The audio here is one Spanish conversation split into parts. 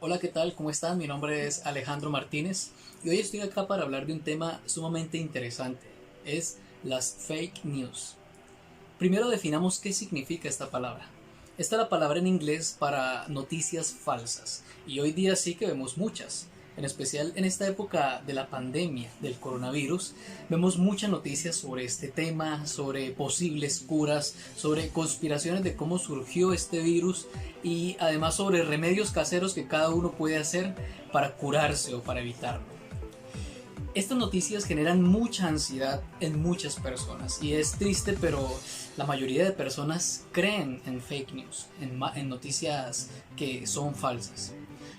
Hola, ¿qué tal? ¿Cómo están? Mi nombre es Alejandro Martínez y hoy estoy acá para hablar de un tema sumamente interesante. Es las fake news. Primero definamos qué significa esta palabra. Esta es la palabra en inglés para noticias falsas y hoy día sí que vemos muchas. En especial en esta época de la pandemia del coronavirus, vemos muchas noticias sobre este tema, sobre posibles curas, sobre conspiraciones de cómo surgió este virus y además sobre remedios caseros que cada uno puede hacer para curarse o para evitarlo. Estas noticias generan mucha ansiedad en muchas personas y es triste, pero la mayoría de personas creen en fake news, en noticias que son falsas.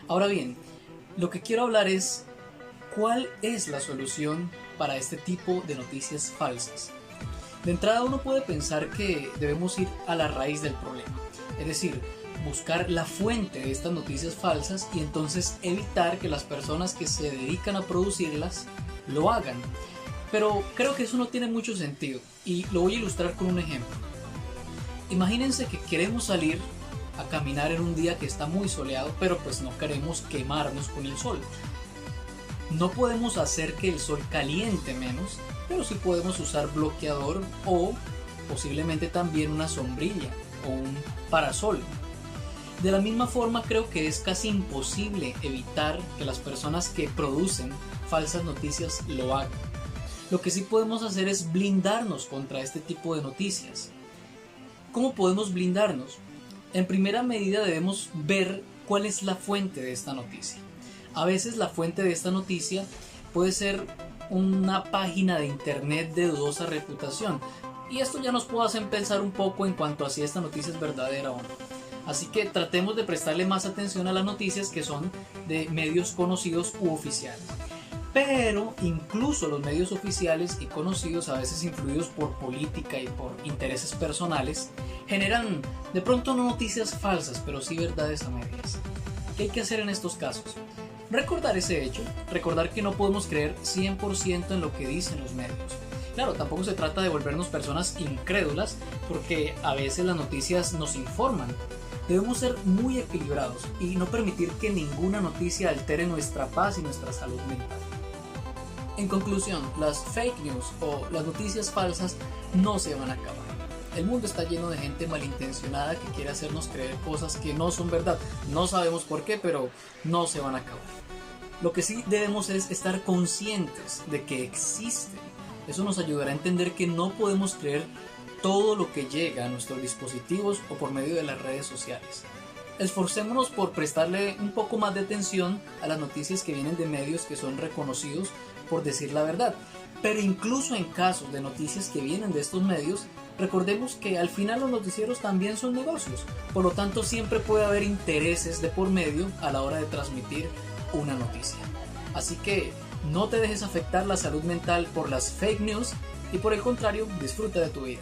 Ahora bien, lo que quiero hablar es cuál es la solución para este tipo de noticias falsas. De entrada uno puede pensar que debemos ir a la raíz del problema, es decir, buscar la fuente de estas noticias falsas y entonces evitar que las personas que se dedican a producirlas lo hagan. Pero creo que eso no tiene mucho sentido y lo voy a ilustrar con un ejemplo. Imagínense que queremos salir a caminar en un día que está muy soleado, pero pues no queremos quemarnos con el sol. No podemos hacer que el sol caliente menos, pero sí podemos usar bloqueador o posiblemente también una sombrilla o un parasol. De la misma forma, creo que es casi imposible evitar que las personas que producen falsas noticias lo hagan. Lo que sí podemos hacer es blindarnos contra este tipo de noticias. ¿Cómo podemos blindarnos? En primera medida debemos ver cuál es la fuente de esta noticia. A veces la fuente de esta noticia puede ser una página de internet de dudosa reputación y esto ya nos puede hacer pensar un poco en cuanto a si esta noticia es verdadera o no. Así que tratemos de prestarle más atención a las noticias que son de medios conocidos u oficiales. Pero incluso los medios oficiales y conocidos, a veces influidos por política y por intereses personales, generan de pronto no noticias falsas, pero sí verdades a medias. ¿Qué hay que hacer en estos casos? Recordar ese hecho, recordar que no podemos creer 100% en lo que dicen los medios. Claro, tampoco se trata de volvernos personas incrédulas, porque a veces las noticias nos informan. Debemos ser muy equilibrados y no permitir que ninguna noticia altere nuestra paz y nuestra salud mental. En conclusión, las fake news o las noticias falsas no se van a acabar. El mundo está lleno de gente malintencionada que quiere hacernos creer cosas que no son verdad. No sabemos por qué, pero no se van a acabar. Lo que sí debemos es estar conscientes de que existen. Eso nos ayudará a entender que no podemos creer todo lo que llega a nuestros dispositivos o por medio de las redes sociales. Esforcémonos por prestarle un poco más de atención a las noticias que vienen de medios que son reconocidos por decir la verdad. Pero incluso en casos de noticias que vienen de estos medios, recordemos que al final los noticieros también son negocios. Por lo tanto, siempre puede haber intereses de por medio a la hora de transmitir una noticia. Así que no te dejes afectar la salud mental por las fake news y por el contrario, disfruta de tu vida.